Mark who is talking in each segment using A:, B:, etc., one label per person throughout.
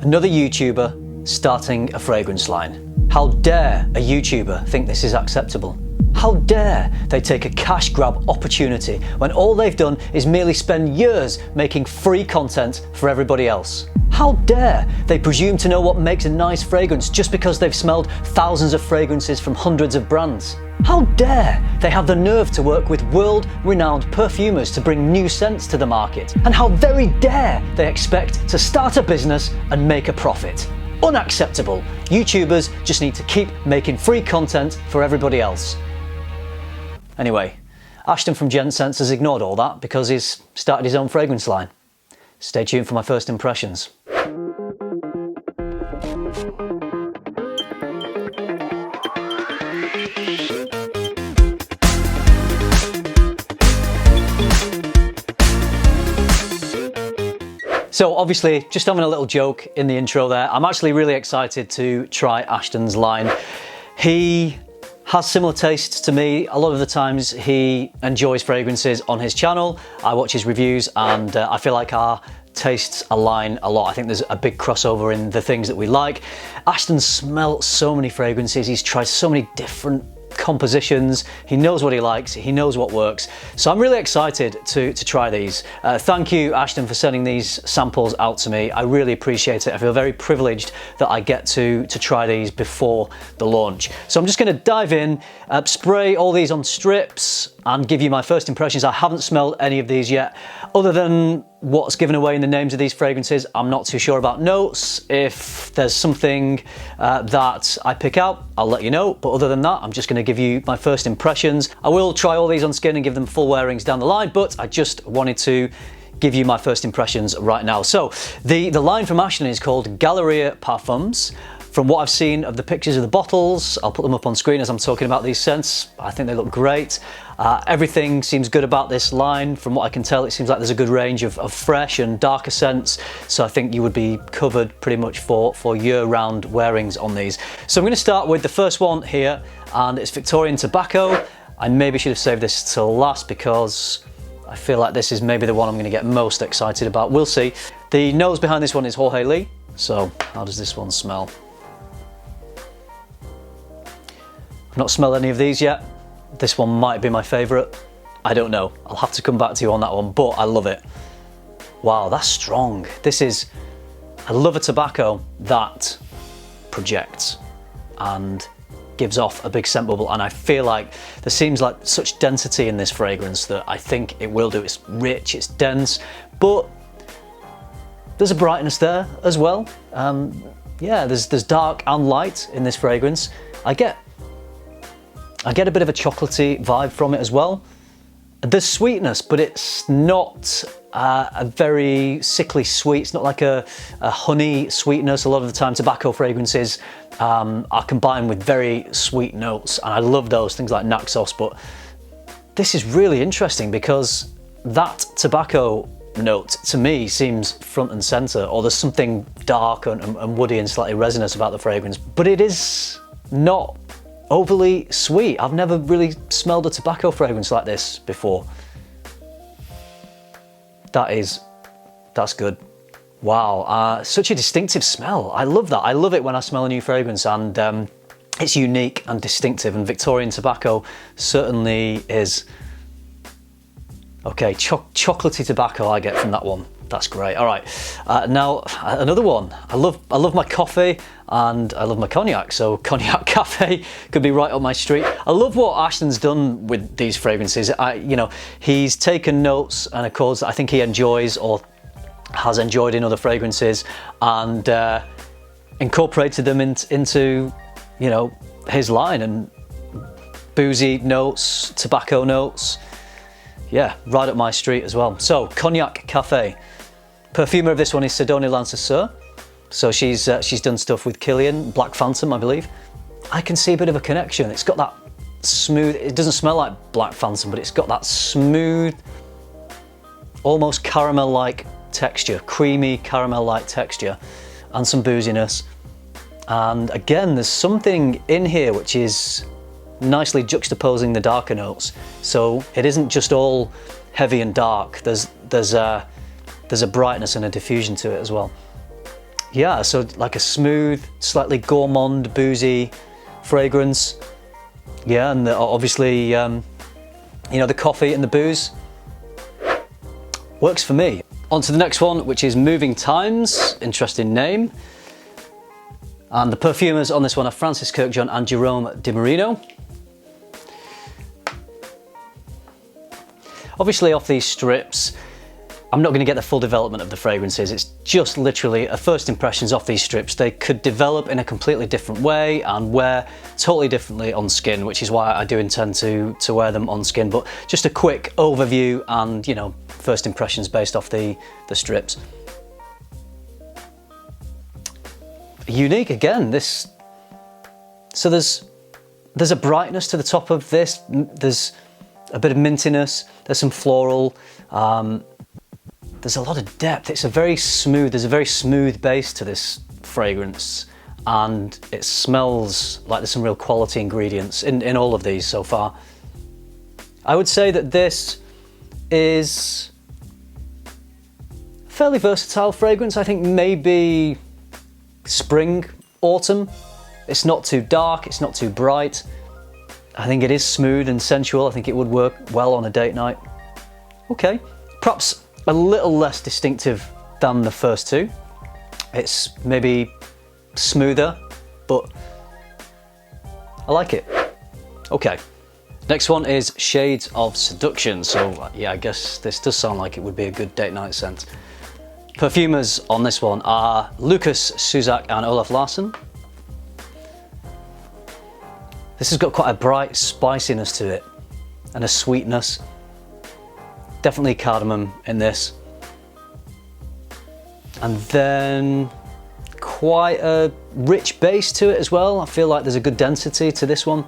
A: Another YouTuber starting a fragrance line. How dare a YouTuber think this is acceptable? How dare they take a cash grab opportunity when all they've done is merely spend years making free content for everybody else? How dare they presume to know what makes a nice fragrance just because they've smelled thousands of fragrances from hundreds of brands? How dare they have the nerve to work with world-renowned perfumers to bring new scents to the market? And how very dare they expect to start a business and make a profit? Unacceptable. YouTubers just need to keep making free content for everybody else. Anyway, Ashton from GentSense has ignored all that because he's started his own fragrance line. Stay tuned for my first impressions. So obviously, just having a little joke in the intro there, I'm actually really excited to try Ashton's line. He has similar tastes to me. A lot of the times he enjoys fragrances on his channel. I watch his reviews and I feel like our tastes align a lot. I think there's a big crossover in the things that we like. Ashton smelt so many fragrances. He's tried so many different compositions. He knows what he likes, he knows what works. So I'm really excited to try these. Thank you, Ashton, for sending these samples out to me. I really appreciate it. I feel very privileged that I get to try these before the launch. So I'm just going to dive in, spray all these on strips and give you my first impressions. I haven't smelled any of these yet. Other than what's given away in the names of these fragrances, I'm not too sure about notes. If there's something that I pick out, I'll let you know. But other than that, I'm just going to give you my first impressions. I will try all these on skin and give them full wearings down the line, but I just wanted to give you my first impressions right now. So the line from Ashton is called Galeria Parfums. From what I've seen of the pictures of the bottles, I'll put them up on screen as I'm talking about these scents. I think they look great. Everything seems good about this line. From what I can tell, it seems like there's a good range of fresh and darker scents. So I think you would be covered pretty much for year-round wearings on these. So I'm going to start with the first one here, and it's Victorian Tobacco. I maybe should have saved this till last because I feel like this is maybe the one I'm going to get most excited about. We'll see. The nose behind this one is Jorge Lee. So how does this one smell? I've not smelled any of these yet. This one might be my favourite. I don't know. I'll have to come back to you on that one, but I love it. Wow, that's strong. I love a tobacco that projects and gives off a big scent bubble, and I feel like there seems like such density in this fragrance that I think it will do. It's rich, it's dense, but there's a brightness there as well. Yeah, there's dark and light in this fragrance. I get a bit of a chocolatey vibe from it as well. There's sweetness, but it's not a very sickly sweet. It's not like a honey sweetness. A lot of the time tobacco fragrances are combined with very sweet notes, and I love those, things like Naxos, but this is really interesting because that tobacco note to me seems front and center, or there's something dark and woody and slightly resinous about the fragrance, but it is not overly sweet. I've never really smelled a tobacco fragrance like this before. That's good. Wow, such a distinctive smell. I love that. I love it when I smell a new fragrance, and it's unique and distinctive, and Victorian Tobacco certainly is. Okay, chocolatey tobacco I get from that one. That's great. All right, now another one. I love my coffee and I love my cognac, so Cognac Cafe could be right up my street. I love what Ashton's done with these fragrances. He's taken notes and of course I think he enjoys or has enjoyed in other fragrances and incorporated them into his line, and boozy notes, tobacco notes. Yeah, right up my street as well. So Cognac Cafe. Perfumer of this one is Sidonie Lancaster. So she's done stuff with Kilian, Black Phantom, I believe. I can see a bit of a connection. It's got that smooth, it doesn't smell like Black Phantom, but it's got that smooth, almost caramel-like texture, creamy caramel-like texture, and some booziness. And again, there's something in here which is nicely juxtaposing the darker notes. So it isn't just all heavy and dark. There's a brightness and a diffusion to it as well. Yeah, so like a smooth, slightly gourmand, boozy fragrance. Yeah, and obviously, you know, the coffee and the booze works for me. On to the next one, which is Moving Times. Interesting name. And the perfumers on this one are Francis Kirkjohn and Jerome DiMarino. Obviously off these strips, I'm not going to get the full development of the fragrances. It's just literally a first impressions off these strips. They could develop in a completely different way and wear totally differently on skin, which is why I do intend to wear them on skin. But just a quick overview and, you know, first impressions based off the strips. Unique again, this. So there's a brightness to the top of this. There's a bit of mintiness. There's some floral. There's a lot of depth. It's a very smooth. There's a very smooth base to this fragrance, and it smells like there's some real quality ingredients in all of these so far. I would say that this is a fairly versatile fragrance. I think maybe spring, autumn. It's not too dark, it's not too bright. I think it is smooth and sensual. I think it would work well on a date night. Okay, perhaps a little less distinctive than the first two. It's maybe smoother, but I like it. Okay, next one is Shades of Seduction. So yeah, I guess this does sound like it would be a good date night scent. Perfumers on this one are Lukas Suzak and Olaf Larsson. This has got quite a bright spiciness to it and a sweetness. Definitely cardamom in this. And then quite a rich base to it as well. I feel like there's a good density to this one.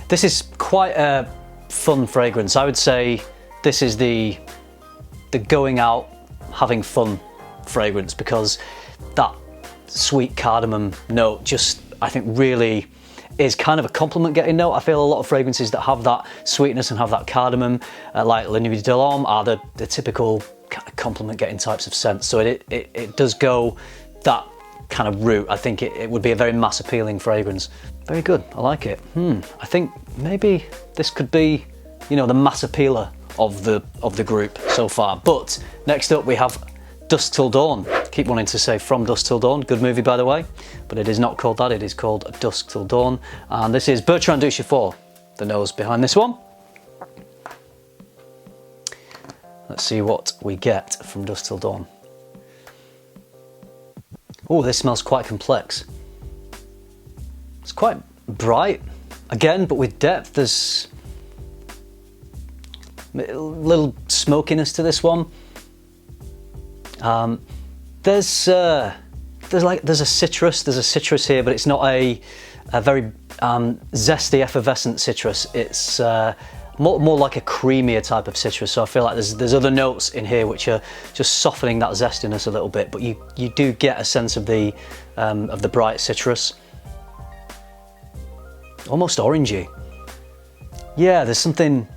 A: This is quite a fun fragrance. I would say this is the going out, having fun fragrance, because that sweet cardamom note just, I think, really is kind of a compliment getting note. I feel a lot of fragrances that have that sweetness and have that cardamom, like La Nuit de l'Homme, are the typical kind of compliment getting types of scents. So it does go that kind of route. I think it would be a very mass appealing fragrance. Very good, I like it. I think maybe this could be, you know, the mass appealer of the group so far. But next up we have Dusk Till Dawn. Keep wanting to say From Dusk Till Dawn. Good movie, by the way, but it is not called that. It is called Dusk Till Dawn, and this is Bertrand Duchefort, the nose behind this one. Let's see what we get from Dusk Till Dawn. Oh, this smells quite complex. It's quite bright again, but with depth. There's a little smokiness to this one. There's a citrus here, but it's not a very zesty, effervescent citrus. It's more like a creamier type of citrus. So I feel like there's other notes in here which are just softening that zestiness a little bit, but you do get a sense of the bright citrus, almost orangey. Yeah, there's something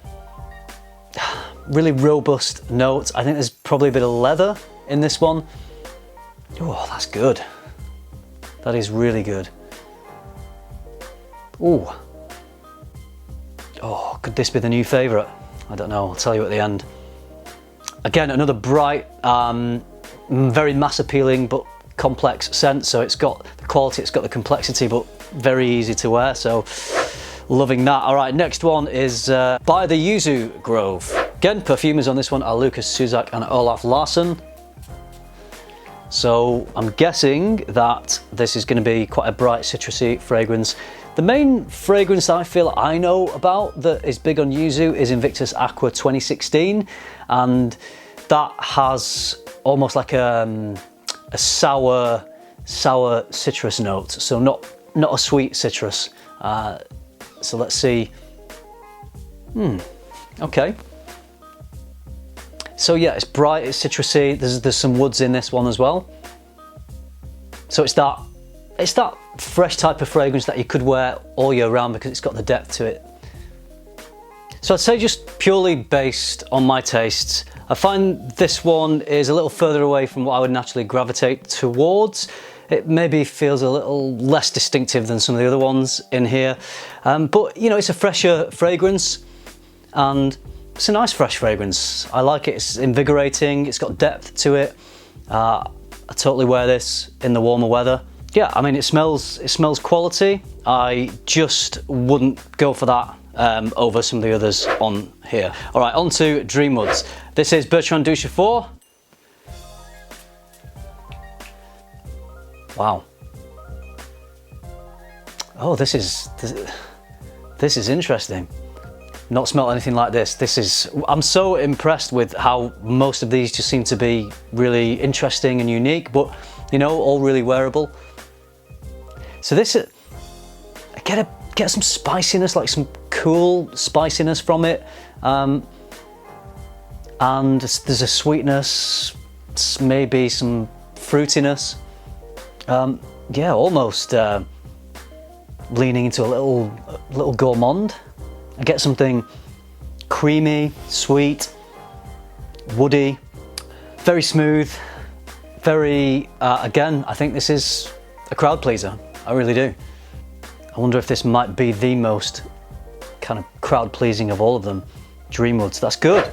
A: really robust notes. I think there's probably a bit of leather in this one. Oh, that's good. That is really good. Ooh. Oh, could this be the new favourite? I don't know, I'll tell you at the end. Again, another bright, very mass appealing but complex scent. So it's got the quality, it's got the complexity, but very easy to wear. So loving that. All right, next one is By the Yuzu Grove. Again, perfumers on this one are Lukas Suzak and Olaf Larsson. So I'm guessing that this is going to be quite a bright citrusy fragrance. The main fragrance that I feel I know about that is big on Yuzu is Invictus Aqua 2016, and that has almost like a sour citrus note. So not a sweet citrus. So let's see. Okay. So yeah, it's bright, it's citrusy. There's some woods in this one as well. So it's that fresh type of fragrance that you could wear all year round because it's got the depth to it. So I'd say, just purely based on my tastes, I find this one is a little further away from what I would naturally gravitate towards. It maybe feels a little less distinctive than some of the other ones in here. But you know, it's a fresher fragrance and it's a nice fresh fragrance. I like it, it's invigorating, it's got depth to it. I totally wear this in the warmer weather. Yeah, I mean, it smells quality. I just wouldn't go for that over some of the others on here. All right, on to Dreamwoods. This is Bertrand Duchaufour. Wow. Oh, this is interesting. Not smelt anything like this. I'm so impressed with how most of these just seem to be really interesting and unique, but you know, all really wearable. So this, I get some spiciness, like some cool spiciness from it, and there's a sweetness, maybe some fruitiness. Yeah, almost leaning into a little gourmand. I get something creamy, sweet, woody, very smooth, very, again, I think this is a crowd pleaser. I really do. I wonder if this might be the most kind of crowd pleasing of all of them. Dreamwoods, that's good.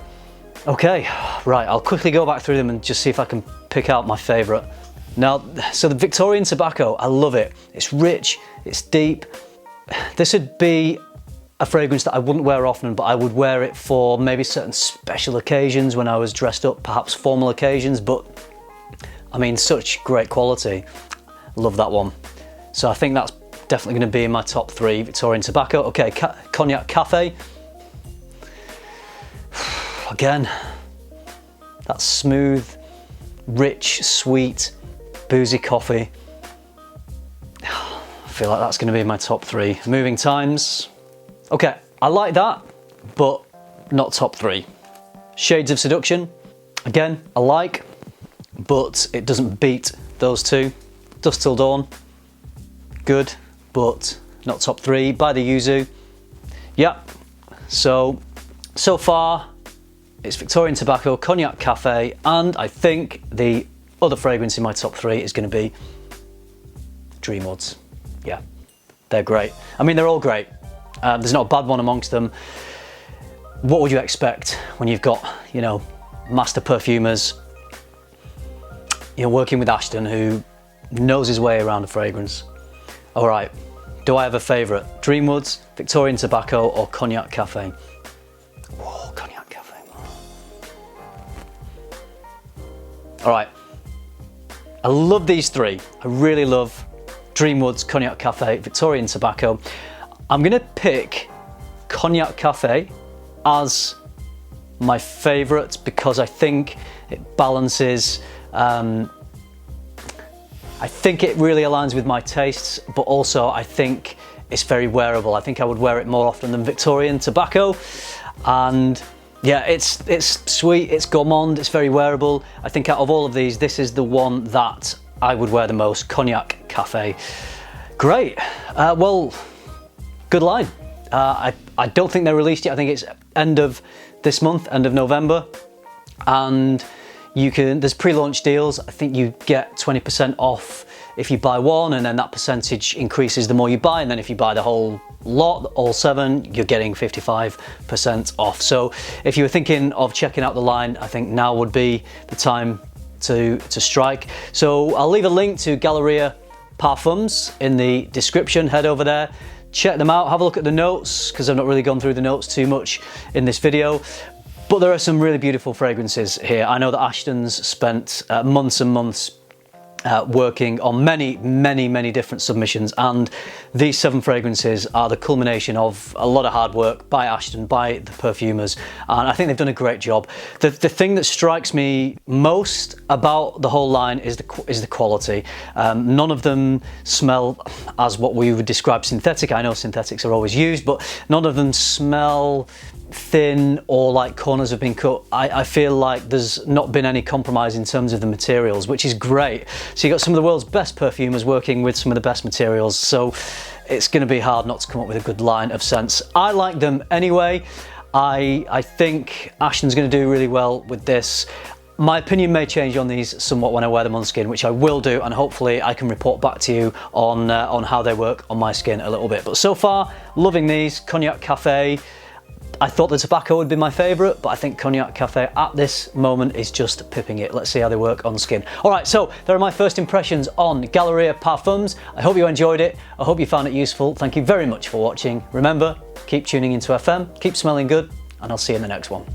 A: Okay, right, I'll quickly go back through them and just see if I can pick out my favourite. Now, so the Victorian Tobacco, I love it. It's rich, it's deep. This would be a fragrance that I wouldn't wear often, but I would wear it for maybe certain special occasions when I was dressed up, perhaps formal occasions, but I mean, such great quality. Love that one. So I think that's definitely going to be in my top 3, Victorian Tobacco. Okay, Cognac Cafe. Again, that smooth, rich, sweet, boozy coffee. I feel like that's going to be in my top 3. Moving Times. Okay, I like that, but not top 3. Shades of Seduction. Again, I like, but it doesn't beat those two. Dusk Till Dawn. Good, but not top 3. By the Yuzu. Yeah, so far it's Victorian Tobacco, Cognac Cafe, and I think the other fragrance in my top 3 is going to be Dreamwoods. Yeah, they're great. I mean, they're all great. There's not a bad one amongst them. What would you expect when you've got, you know, master perfumers, you know, working with Ashton, who knows his way around a fragrance? All right, do I have a favourite? Dreamwoods, Victorian Tobacco, or Cognac Cafe? Whoa, Cognac Cafe. All right, I love these 3. I really love Dreamwoods, Cognac Cafe, Victorian Tobacco. I'm gonna pick Cognac Cafe as my favourite because I think it balances, I think it really aligns with my tastes, but also I think it's very wearable. I think I would wear it more often than Victorian Tobacco. And yeah, it's sweet, it's gourmand, it's very wearable. I think out of all of these, this is the one that I would wear the most, Cognac Cafe. Great, well, good line. I don't think they're released yet. I think it's end of this month, end of November. And there's pre-launch deals. I think you get 20% off if you buy one, and then that percentage increases the more you buy. And then if you buy the whole lot, all 7, you're getting 55% off. So if you were thinking of checking out the line, I think now would be the time to strike. So I'll leave a link to Galleria Parfums in the description. Head over there, check them out, have a look at the notes, because I've not really gone through the notes too much in this video. But there are some really beautiful fragrances here. I know that Ashton's spent months and months working on many different submissions, and these 7 fragrances are the culmination of a lot of hard work by Ashton, by the perfumers, and I think they've done a great job. The thing that strikes me most about the whole line is the quality. None of them smell as what we would describe synthetic. I know synthetics are always used, but none of them smell thin or like corners have been cut. I feel like there's not been any compromise in terms of the materials, which is great. So you've got some of the world's best perfumers working with some of the best materials, so it's going to be hard not to come up with a good line of scents. I like them anyway. I think Ashton's going to do really well with this. My opinion may change on these somewhat when I wear them on skin, which I will do, and hopefully I can report back to you on how they work on my skin a little bit. But so far, loving these. Cognac Cafe. I thought the tobacco would be my favourite, but I think Cognac Cafe at this moment is just pipping it. Let's see how they work on skin. All right, so there are my first impressions on Galleria Parfums. I hope you enjoyed it. I hope you found it useful. Thank you very much for watching. Remember, keep tuning into FM, keep smelling good, and I'll see you in the next one.